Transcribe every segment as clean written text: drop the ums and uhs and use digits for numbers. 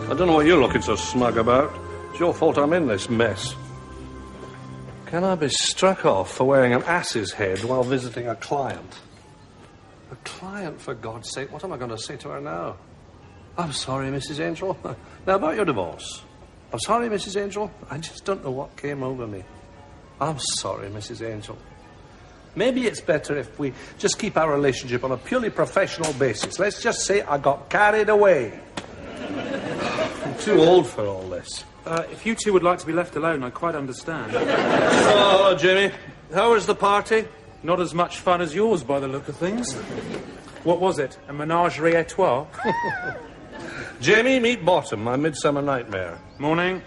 I don't know what you're looking so smug about. It's your fault I'm in this mess. Can I be struck off for wearing an ass's head while visiting a client? A client, for God's sake. What am I going to say to her now? I'm sorry, Mrs. Angel. Now, about your divorce. I'm sorry, Mrs. Angel. I just don't know what came over me. I'm sorry, Mrs. Angel. Maybe it's better if we just keep our relationship on a purely professional basis. Let's just say I got carried away. I'm too old for all this. If you two would like to be left alone, I quite understand. Oh, hello, Jimmy. How was the party? Not as much fun as yours, by the look of things. What was it? A menagerie à trois? Jamie, meet Bottom, my midsummer nightmare. Morning.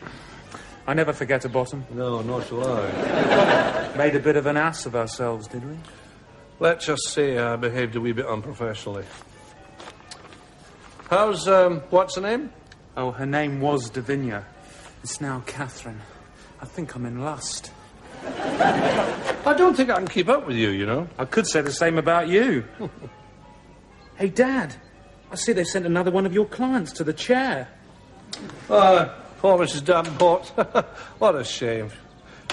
I never forget a Bottom. No, nor shall I. Made a bit of an ass of ourselves, did we? Let's just say I behaved a wee bit unprofessionally. How's, what's her name? Oh, her name was Davinia. It's now Catherine. I think I'm in lust. I don't think I can keep up with you, you know. I could say the same about you. Hey, Dad. I see they sent another one of your clients to the chair. Poor Mrs. Davenport. What a shame.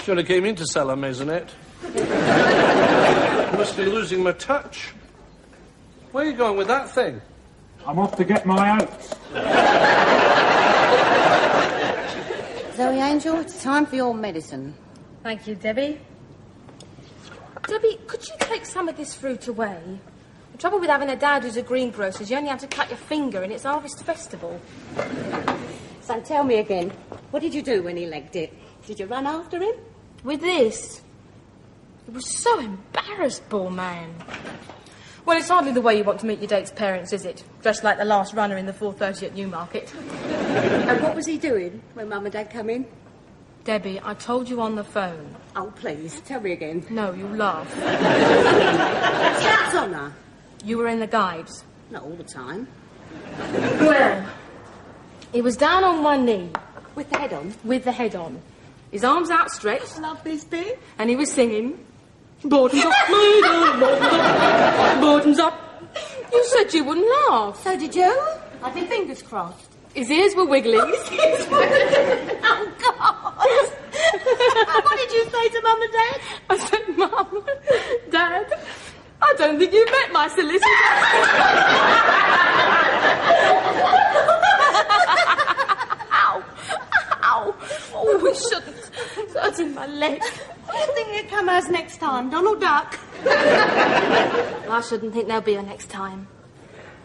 Should have came in to sell a maisonette. Must be losing my touch. Where are you going with that thing? I'm off to get my oats. Zoe Angel, it's time for your medicine. Thank you, Debbie. Debbie, could you take some of this fruit away? The trouble with having a dad who's a greengrocer is you only have to cut your finger and it's Harvest Festival. So tell me again, what did you do when he legged it? Did you run after him? With this? He was so embarrassed, poor man. Well, it's hardly the way you want to meet your date's parents, is it? Dressed like the last runner in the 4:30 at Newmarket. And what was he doing when Mum and Dad come in? Debbie, I told you on the phone. Oh, please, tell me again. No, you'll laugh. Cat's honour. You were in the guides. Not all the time. Well, he was down on one knee. With the head on? With the head on. His arms outstretched. Love this bit. And he was singing... Bottoms up, my darling, bottoms up. You said you wouldn't laugh. So did you? I had my fingers crossed. His ears were wiggling. Oh, God! What did you say to Mum and Dad? I said, Mum, Dad, I don't think you've met my solicitor. Ow. Ow. Oh, we shouldn't. It's hurting my leg. What do you think he'll come as next time? Donald Duck? I shouldn't think there'll be a next time.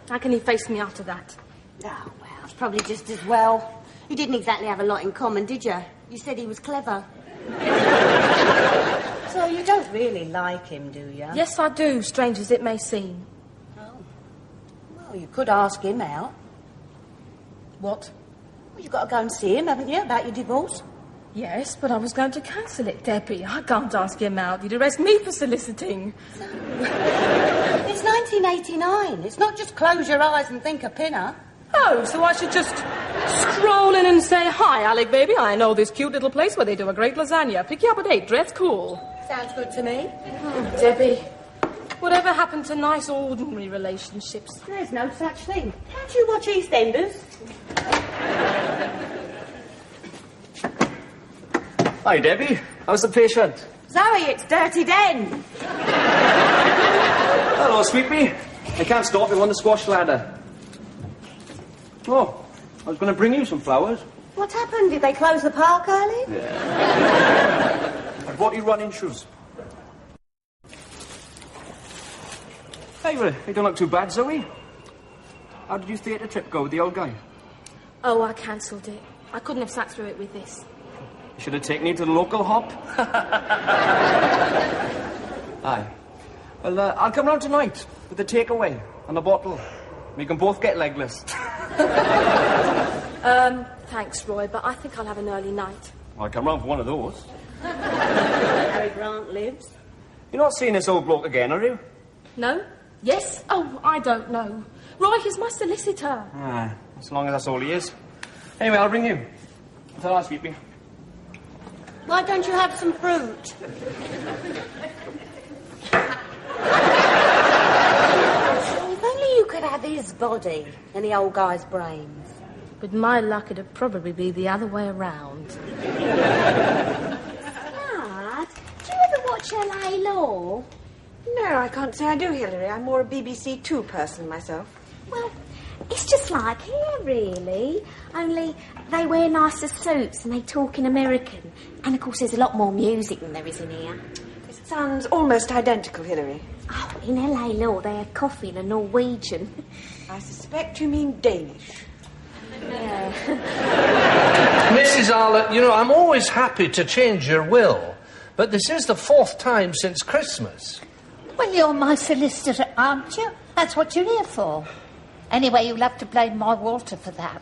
How can he face me after that? Oh, well, it's probably just as well. You didn't exactly have a lot in common, did you? You said he was clever. So you don't really like him, do you? Yes, I do, strange as it may seem. Oh. Well, you could ask him out. What? Well, you've got to go and see him, haven't you, about your divorce? Yes, but I was going to cancel it, Debbie. I can't ask him out. He'd arrest me for soliciting. It's 1989. It's not just close your eyes and think a pinner. Oh, so I should just stroll in and say, hi, Alec, baby. I know this cute little place where they do a great lasagna. Pick you up at 8. Dress cool. Sounds good to me. Oh, Debbie, whatever happened to nice, ordinary relationships? There's no such thing. Don't you watch EastEnders? Hi, Debbie. How's the patient? Zoe, it's Dirty Den. Hello, sweet pea. I can't stop you on the squash ladder. Oh, I was going to bring you some flowers. What happened? Did they close the park early? Yeah. I brought you running shoes. Hey, you don't look too bad, Zoe. How did your theatre trip go with the old guy? Oh, I cancelled it. I couldn't have sat through it with this. You should have taken you to the local hop. Aye. Well, I'll come round tonight with the takeaway and a bottle. We can both get legless. Thanks, Roy, but I think I'll have an early night. I'll come round for one of those. Harry Grant lives. You're not seeing this old bloke again, are you? No? Yes? Oh, I don't know. Roy, he's my solicitor. Ah, as long as that's all he is. Anyway, I'll ring you. Until I sleep you. Why don't you have some fruit? If only you could have his body and the old guy's brains. With my luck, it'd probably be the other way around. Dad, do you ever watch LA Law? No, I can't say I do, Hilary. I'm more a BBC Two person myself. Well, it's just like here, really. Only they wear nicer suits and they talk in American. And, of course, there's a lot more music than there is in here. It sounds almost identical, Hilary. Oh, in LA Law, they have coffee in a Norwegian. I suspect you mean Danish. Mrs. Arlett, you know, I'm always happy to change your will, but this is the 4th time since Christmas. Well, you're my solicitor, aren't you? That's what you're here for. Anyway, you'll have to blame my Walter for that,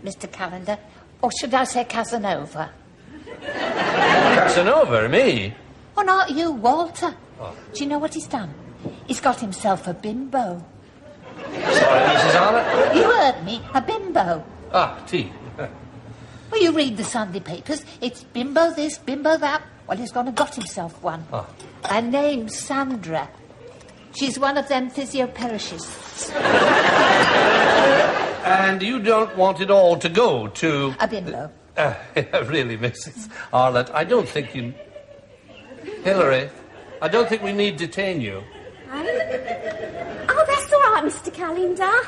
Mr. Calendar. Or should I say Casanova? Casanova, me? Oh, not you, Walter. Oh. Do you know what he's done? He's got himself a bimbo. Sorry, Mrs. Arlett? You heard me, a bimbo. Ah, tea. Well, you read the Sunday papers. It's bimbo this, bimbo that. Well, he's gone and got himself one. Oh. Her name's Sandra. She's one of them physioperishists. And you don't want it all to go to... A bimbo. Really, Mrs. Arlett, I don't think you... Hilary, I don't think we need detain you. Oh, that's all right, Mr. Calendar.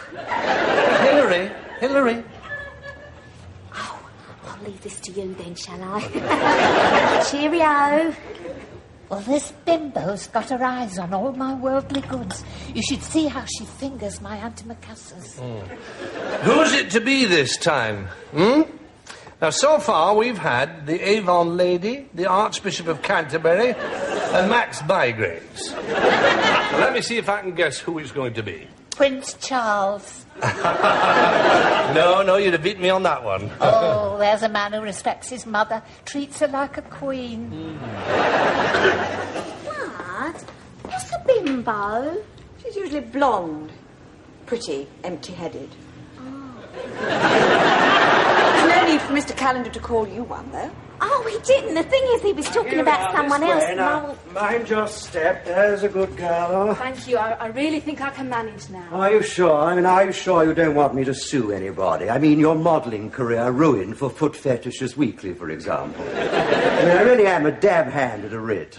Hilary. Oh, I'll leave this to you then, shall I? Cheerio. Well, this bimbo's got her eyes on all my worldly goods. You should see how she fingers my antimacassars. Who's it to be this time, Now, so far, we've had the Avon Lady, the Archbishop of Canterbury, and Max Bygraves. So let me see if I can guess who it's going to be. Prince Charles. No, you'd have beaten me on that one. Oh, there's a man who respects his mother, treats her like a queen. Dad, what's a bimbo? She's usually blonde. Pretty, empty-headed. There's no need for Mr. Calendar to call you one, though. Oh, he didn't. The thing is, he was talking about someone else. Now, mind your step. There's a good girl. Thank you. I really think I can manage now. Are you sure? Are you sure you don't want me to sue anybody? I mean, your modelling career ruined for Foot Fetishes Weekly, for example. I really am a dab hand at a writ.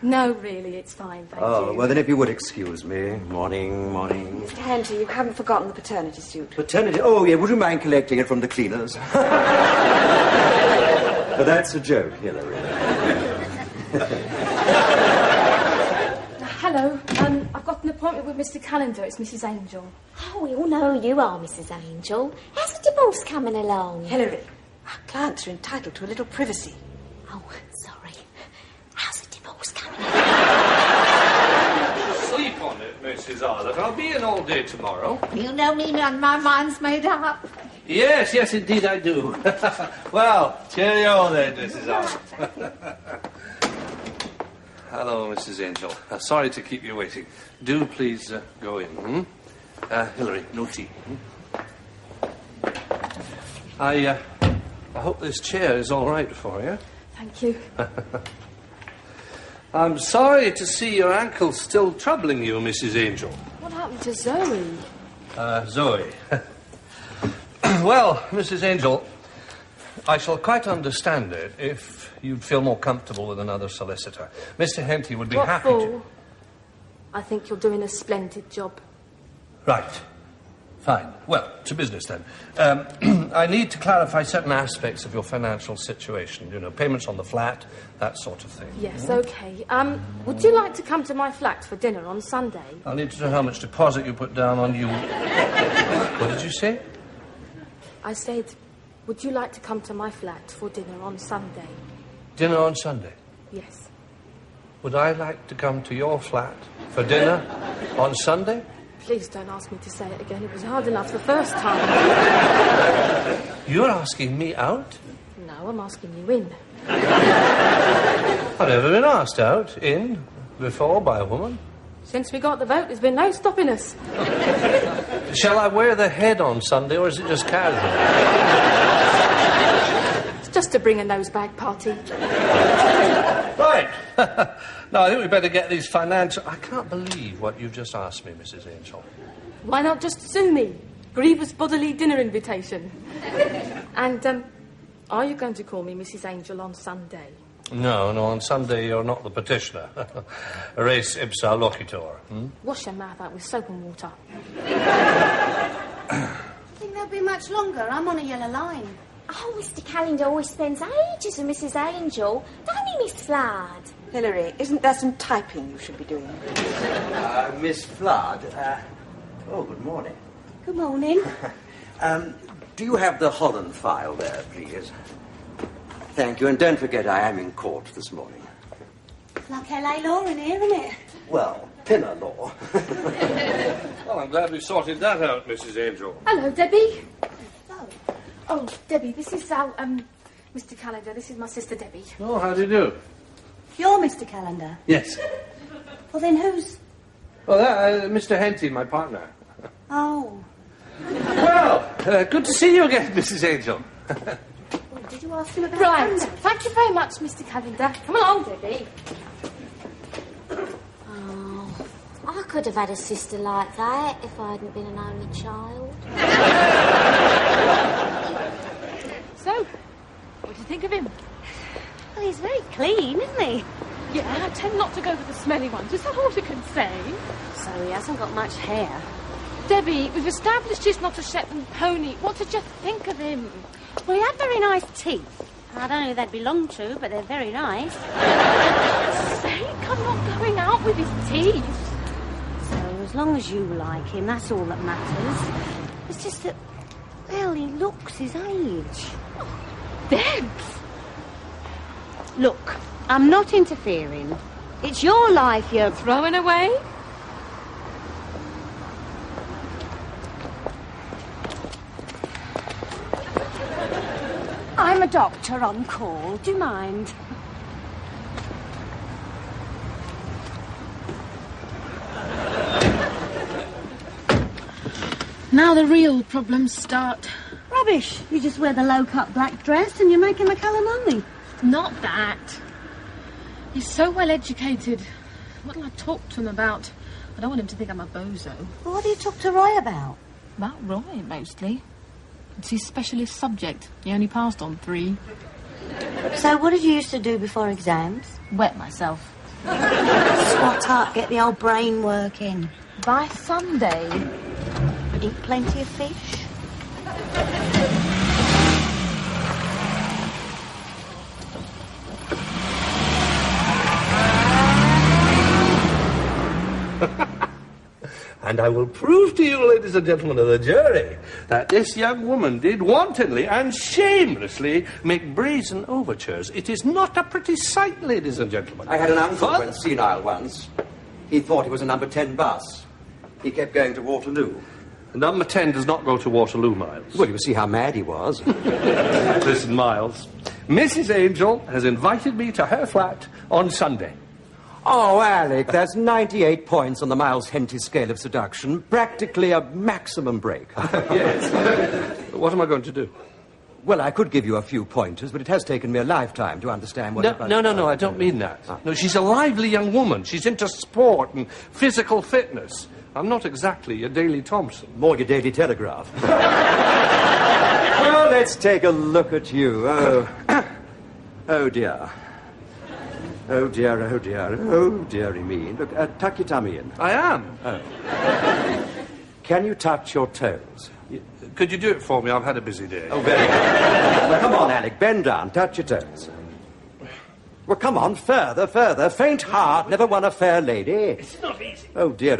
No, really, it's fine, thank you. Oh, well, then if you would excuse me. Morning. Mr. Henty, you haven't forgotten the paternity suit. Paternity? Oh, yeah, would you mind collecting it from the cleaners? But that's a joke, Hilary. Hello. I've got an appointment with Mr. Calendar. It's Mrs. Angel. Oh, we all know who you are, Mrs. Angel. How's the divorce coming along? Hilary, our clients are entitled to a little privacy. Oh, sorry. How's the divorce coming Sleep on it, Mrs. Arlett. I'll be in all day tomorrow. You know me, man. My mind's made up. Yes, indeed I do. Well, cheerio then, Mrs. Arlett. Hello, Mrs. Angel. Sorry to keep you waiting. Do please go in. Hilary, no tea. I hope this chair is all right for you. Thank you. I'm sorry to see your ankle still troubling you, Mrs. Angel. What happened to Zoe? Zoe. Well, Mrs. Angel, I shall quite understand it if you'd feel more comfortable with another solicitor. Mr. Henty would be happy to... I think you're doing a splendid job. Right. Fine. Well, to business then. I need to clarify certain aspects of your financial situation. You know, payments on the flat, that sort of thing. Yes, okay. Would you like to come to my flat for dinner on Sunday? I'll need to know how much deposit you put down on you... What did you say? I said, would you like to come to my flat for dinner on Sunday? Dinner on Sunday? Yes. Would I like to come to your flat for dinner on Sunday? please don't ask me to say it again. It was hard enough the first time. You're asking me out? No, I'm asking you in. I've never been asked out, in, before by a woman. Since we got the vote, there's been no stopping us. Shall I wear the head on Sunday, or is it just casual? It's just to bring a nosebag party. Right. No, I think we better get these financial... I can't believe what you've just asked me, Mrs. Angel. Why not just sue me? Grievous bodily dinner invitation. And, are you going to call me Mrs. Angel on Sunday? No, on Sunday you're not the petitioner. Res ipsa loquitur. Wash your mouth out with soap and water. Think they'll be much longer? I'm on a yellow line. Oh, Mr. Calendar always spends ages with Mrs. Angel. Don't he, Miss Flood? Hilary, isn't there some typing you should be doing? Miss Flood, oh, good morning. Good morning. Do you have the Holland file there, please? Thank you, and don't forget I am in court this morning. Like LA law in here, isn't it? Well, pinner law. Well, I'm glad we sorted that out, Mrs. Angel. Hello, Debbie. Oh, Debbie, this is our, Mr. Calendar. This is my sister, Debbie. Oh, how do you do? You're Mr. Calendar. Yes. Well, then who's... Well, Mr. Henty, my partner. Oh. Well, good to see you again, Mrs. Angel. Did you ask him about... Right. Thank you very much, Mr. Calendar. Come along, Debbie. Oh, I could have had a sister like that if I hadn't been an only child. So, what do you think of him? Well, he's very clean, isn't he? Yeah, I tend not to go for the smelly ones. Is that all you can say? So he hasn't got much hair. Debbie, we've established he's not a Shetland pony. What did you think of him? Well, he had very nice teeth. I don't know who they'd belong to, but they're very nice. Sake, I'm not going out with his teeth. So, as long as you like him, that's all that matters. It's just that, well, he looks his age. Debs! Look, I'm not interfering. It's your life you're... Throwing away? I'm a doctor on call. Do you mind? Now the real problems start. Rubbish. You just wear the low-cut black dress and you make him a calamari. Not that. He's so well educated. What'll I talk to him about? I don't want him to think I'm a bozo. Well, what do you talk to Roy about? About Roy, mostly. It's his specialist subject. He only passed on 3. So what did you used to do before exams? Wet myself. Swat up, get the old brain working. By Sunday. Eat plenty of fish. And I will prove to you, ladies and gentlemen of the jury, that this young woman did wantonly and shamelessly make brazen overtures. It is not a pretty sight, ladies and gentlemen. I had an uncle who went senile once. He thought it was a number 10 bus. He kept going to Waterloo. Number 10 does not go to Waterloo, Miles. Well, you see how mad he was. Listen, Miles. Mrs. Angel has invited me to her flat on Sunday. Oh, Alec, that's 98 points on the Miles Henty scale of seduction. Practically a maximum break. Yes. What am I going to do? Well, I could give you a few pointers, but it has taken me a lifetime to understand what... No, I don't mean that. No, she's a lively young woman. She's into sport and physical fitness. I'm not exactly your Daily Thompson. More your Daily Telegraph. Well, let's take a look at you. Oh, oh dear. Oh dear, oh dear, oh dearie me. Look, tuck your tummy in. I am. Oh. Can you touch your toes? Could you do it for me? I've had a busy day. Oh, very good. Well, come on, Alec, bend down, touch your toes. Well, come on, further, further. Faint heart never won a fair lady. It's not easy. Oh, dear,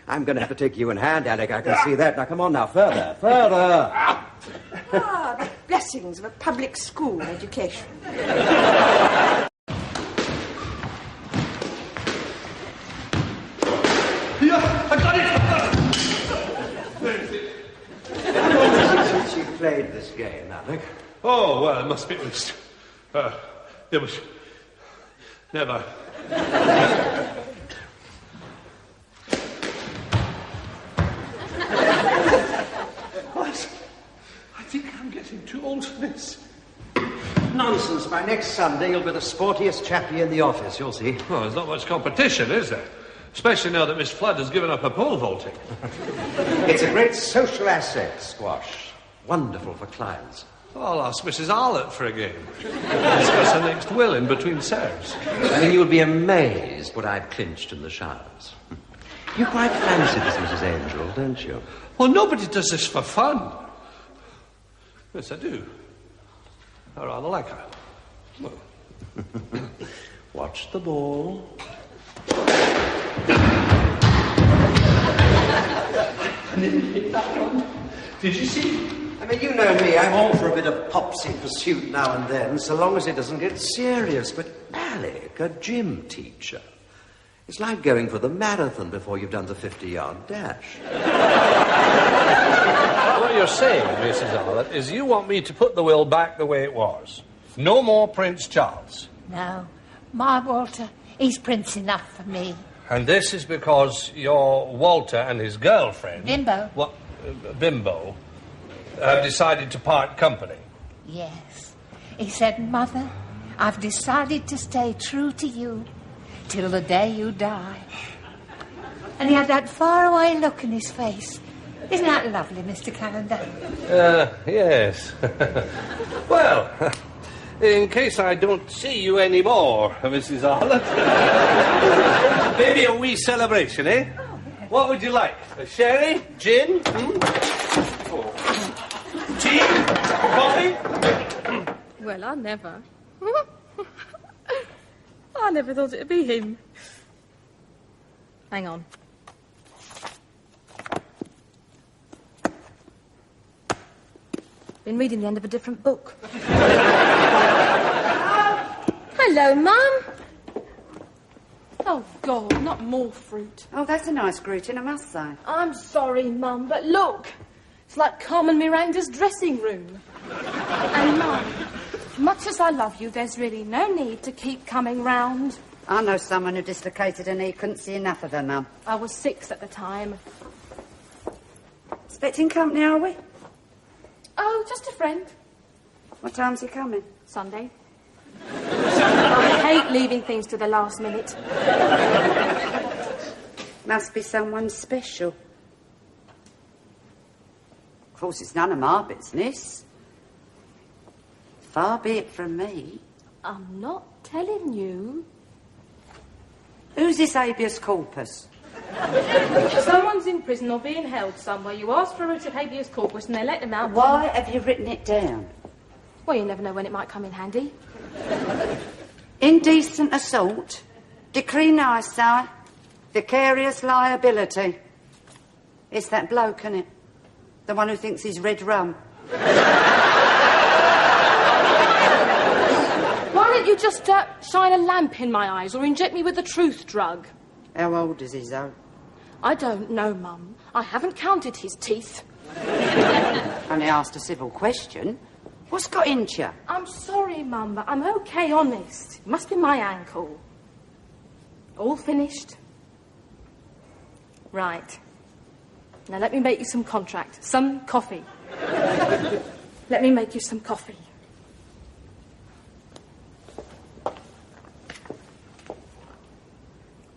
I'm going to have to take you in hand, Alec. I can see that. Now, come on now, further, further. Ah, the blessings of a public school education. Yeah, I got it! public? Oh, well, it must be at least. It was. Never. What? I think I'm getting too old for this. Nonsense. By next Sunday, you'll be the sportiest chappie in the office, you'll see. Well, there's not much competition, is there? Especially now that Miss Flood has given up her pole vaulting. It's a great social asset, squash. Wonderful for clients. I'll ask Mrs. Arlott for a game. Discuss her next will in between serves. I mean, you'll be amazed what I've clinched in the showers. You quite fancy this Mrs. Angel, don't you? Well, nobody does this for fun. Yes, I do. I rather like her. Well. Watch the ball. Did you see? I mean, you know me, I'm all for a bit of popsy pursuit now and then, so long as it doesn't get serious. But Alec, a gym teacher, it's like going for the marathon before you've done the 50-yard dash. What you're saying, Mrs. Arlott, is you want me to put the will back the way it was. No more Prince Charles. No, my Walter, he's prince enough for me. And this is because your Walter and his girlfriend... Bimbo. What? Bimbo... have decided to part company. Yes. He said, Mother, I've decided to stay true to you till the day you die. And he had that faraway look in his face. Isn't that lovely, Mr. Calendar? Yes. Well, in case I don't see you anymore, Mrs. Arlott, maybe a wee celebration, eh? Oh, yes. What would you like? A sherry? Gin? Tea? Coffee? Well, I never. I never thought it'd be him. Hang on. Been reading the end of a different book. Hello, Mum. Oh, God, not more fruit. Oh, that's a nice greeting, I must say. I'm sorry, Mum, but look. It's like Carmen Miranda's dressing room. And, Mum, much as I love you, there's really no need to keep coming round. I know someone who dislocated a knee, couldn't see enough of her, Mum. I was 6 at the time. Expecting company, are we? Oh, just a friend. What time's he coming? Sunday. I hate leaving things to the last minute. Must be someone special. Of course, it's none of my business. Far be it from me. I'm not telling you. Who's this habeas corpus? If someone's in prison or being held somewhere, you ask for a writ of habeas corpus and they let them out. Why have you written it down? Well, you never know when it might come in handy. Indecent assault, decree nisi, vicarious liability. It's that bloke, isn't it? The one who thinks he's red rum. Why don't you just shine a lamp in my eyes or inject me with the truth drug? How old is he, Zoe? I don't know, Mum. I haven't counted his teeth. Only asked a civil question. What's got into you? I'm sorry, Mum, but I'm okay, honest. It must be my ankle. All finished? Right. Now let me make you some contract. Some coffee. Let me make you some coffee.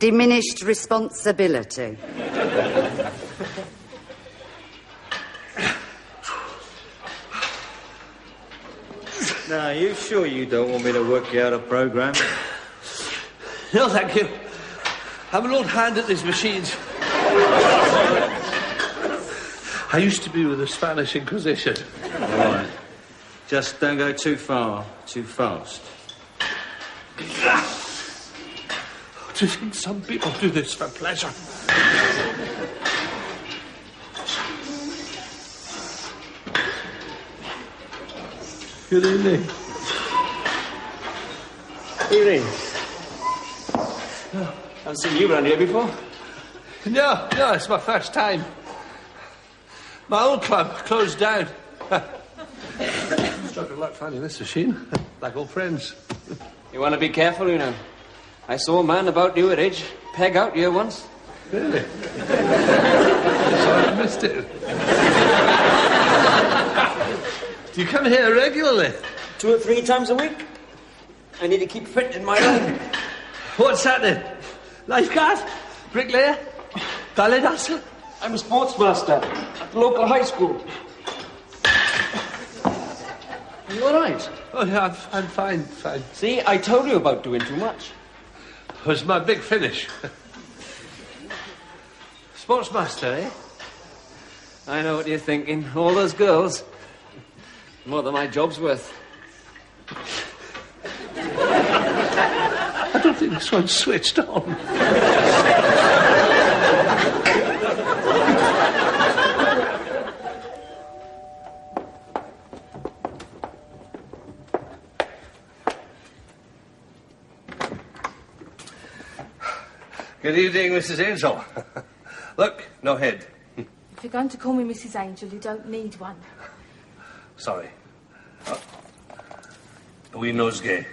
Diminished responsibility. Now, are you sure you don't want me to work you out a program? No, thank you. I'm an old hand at these machines. I used to be with the Spanish Inquisition. Right. Just don't go too far, too fast. Do you think some people do this for pleasure? Good evening. Evening. Haven't seen you around here before. No, it's my first time. My old club closed down. Struck a luck finding this machine. Like old friends. You want to be careful, you know. I saw a man about your age peg out here once. Really? Sorry I missed it. Do you come here regularly? 2 or 3 times a week. I need to keep fit in my line. What's happening? Lifeguard? Bricklayer? Ballet dancer? I'm a sportsmaster at the local high school. Are you all right? Oh, yeah, I'm fine. See, I told you about doing too much. It was my big finish. Sportsmaster, eh? I know what you're thinking. All those girls. More than my job's worth. I don't think this one's switched on. Good evening, Mrs. Angel. Look, no head. If you're going to call me Mrs. Angel, you don't need one. Sorry. A wee nosegay,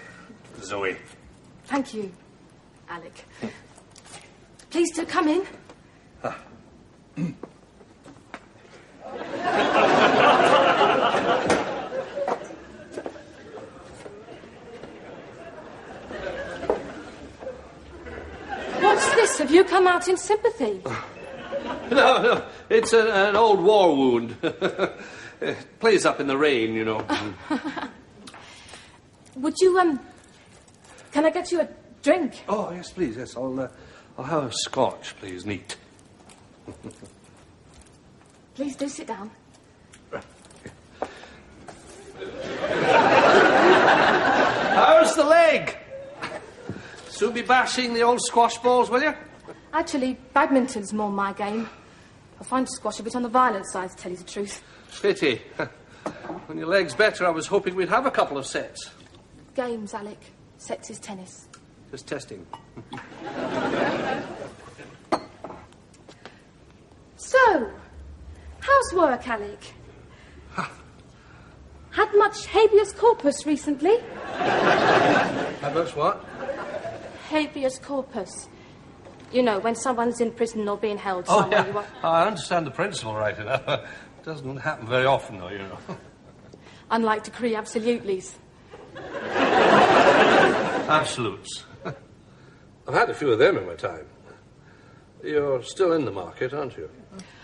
Zoe. Thank you, Alec. Please do come in. What's this? Have you come out in sympathy? No, it's an old war wound. It plays up in the rain, you know. Would you, can I get you a drink? Oh, yes, please, yes. I'll have a scotch, please, neat. Please do sit down. How's the leg? Soon be bashing the old squash balls, will you? Actually, badminton's more my game. I find squash a bit on the violent side, to tell you the truth. Pity. When your leg's better, I was hoping we'd have a couple of sets. Games, Alec. Sets is tennis. Just testing. So, how's work, Alec? Had much habeas corpus recently? How much what? Habeas corpus. You know, when someone's in prison or being held Oh, somewhere, yeah. you are... I understand the principle right enough. It doesn't happen very often, though, you know. Unlike decree absolutely's. Absolutes. I've had a few of them in my time. You're still in the market, aren't you?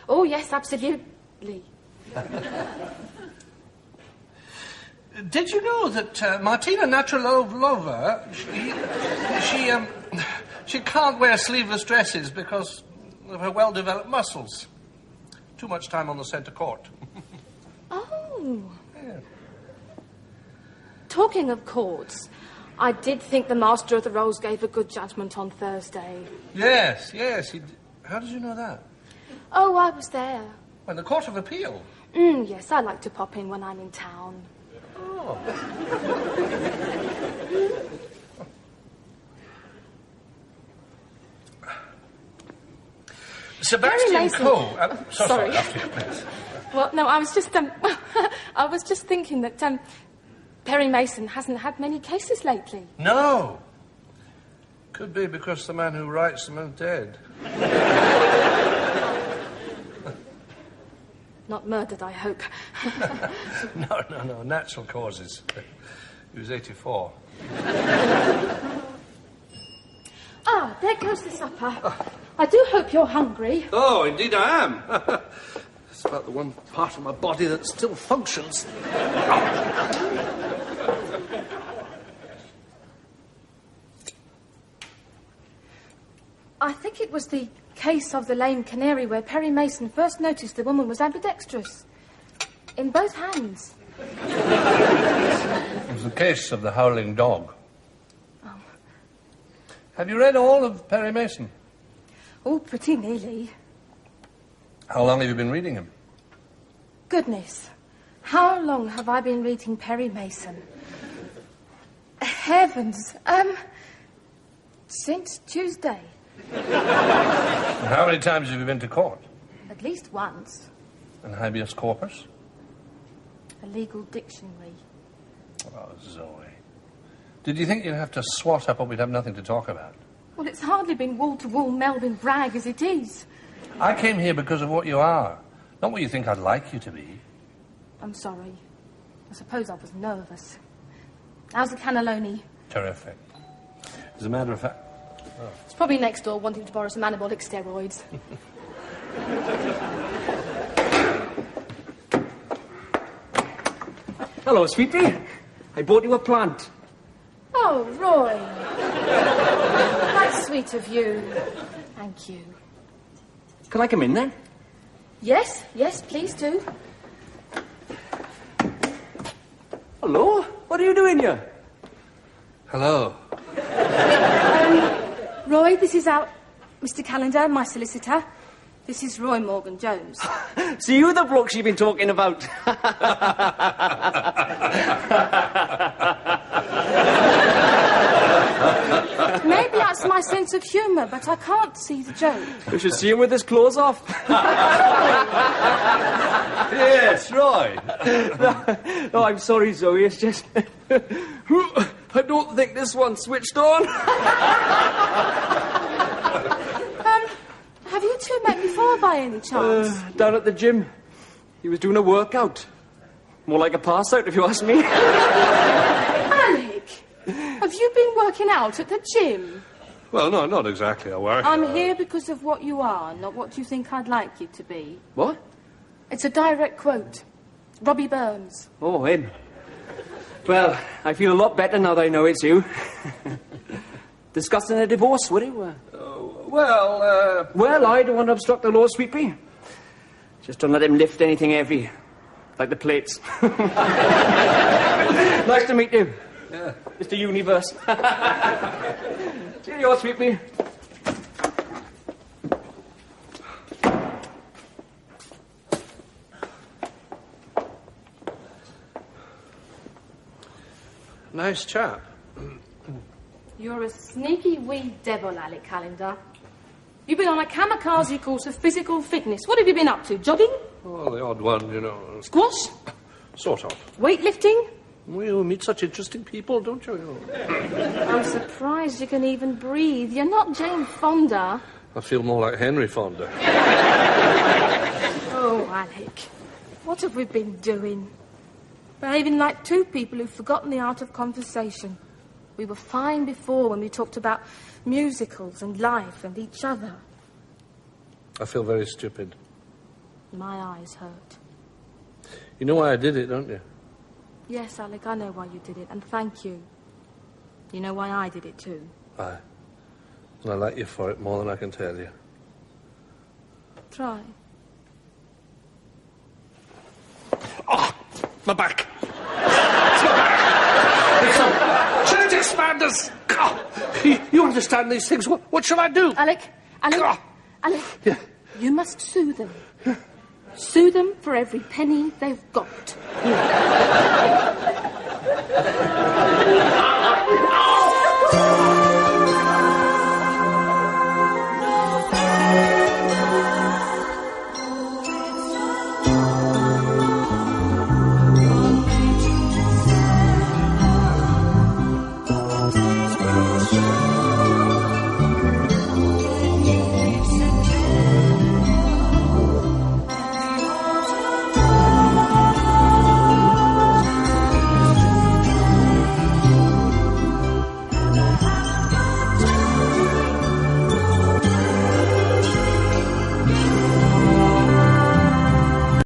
Oh, yes, absolutely. Did you know that Martina Navratilova, she can't wear sleeveless dresses because of her well-developed muscles? Too much time on the centre court. Oh. Yeah. Talking of courts, I did think the Master of the Rolls gave a good judgment on Thursday. Yes. How did you know that? Oh, I was there. When the Court of Appeal? Yes, I like to pop in when I'm in town. Oh. Sebastian Coe. Sorry. After you, please. Well, no, I was just I was just thinking that Perry Mason hasn't had many cases lately. No. Could be because the man who writes them is dead. Not murdered, I hope. No. Natural causes. He was 84. Ah, there goes the supper. I do hope you're hungry. Oh, indeed I am. It's about the one part of my body that still functions. I think it was the case of the lame canary where Perry Mason first noticed the woman was ambidextrous. In both hands. It was the case of the howling dog. Oh. Have you read all of Perry Mason? Oh, pretty nearly. How long have you been reading him? Goodness. How long have I been reading Perry Mason? Heavens. Since Tuesday. And how many times have you been to court? At least once. And habeas corpus? A legal dictionary. Oh, Zoe. Did you think you'd have to swat up or we'd have nothing to talk about? Well, it's hardly been wall-to-wall Melvin Bragg as it is. I came here because of what you are, not what you think I'd like you to be. I'm sorry. I suppose I was nervous. How's the cannelloni? Terrific. As a matter of fact... Oh. It's probably next door wanting to borrow some anabolic steroids. Hello, sweetie. I bought you a plant. Oh, Roy. That's sweet of you. Thank you. Can I come in then? Yes, please do. Hello? What are you doing here? Hello. Roy, this is Mr. Callender, my solicitor. This is Roy Morgan-Jones. So you the bloke she's been talking about? Maybe that's my sense of humour, but I can't see the joke. You should see him with his clothes off. Yes, Roy. No, I'm sorry, Zoe. It's just... I don't think this one's switched on. Have you two met before by any chance? Down at the gym. He was doing a workout. More like a pass-out, if you ask me. Alec, have you been working out at the gym? Well, no, not exactly. I work. I'm here because of what you are, not what you think I'd like you to be. What? It's a direct quote. Robbie Burns. Oh, him. Well, I feel a lot better now that I know it's you. Discussing a divorce, were you? Well, I don't want to obstruct the law, sweet pea. Just don't let him lift anything heavy. Like the plates. Nice to meet you. Yeah. Mr. Universe. Cheerio, sweet pea. Nice chap. You're a sneaky wee devil, Alec Callender. You've been on a kamikaze course of physical fitness. What have you been up to? Jogging? Oh, the odd one, you know. Squash? Sort of. Weightlifting? Well, you meet such interesting people, don't you? I'm surprised you can even breathe. You're not Jane Fonda. I feel more like Henry Fonda. Oh, Alec. What have we been doing? Behaving like two people who've forgotten the art of conversation. We were fine before when we talked about musicals and life and each other. I feel very stupid. My eyes hurt. You know why I did it, don't you? Yes, Alec, I know why you did it, and thank you. You know why I did it too? Aye. And I like you for it more than I can tell you. Try. Oh, my back. It's my back. It's some chest expanders. Oh, you understand these things. What shall I do? Alec, Oh. Alec, Yeah. you must sue them. Sue them for every penny they've got.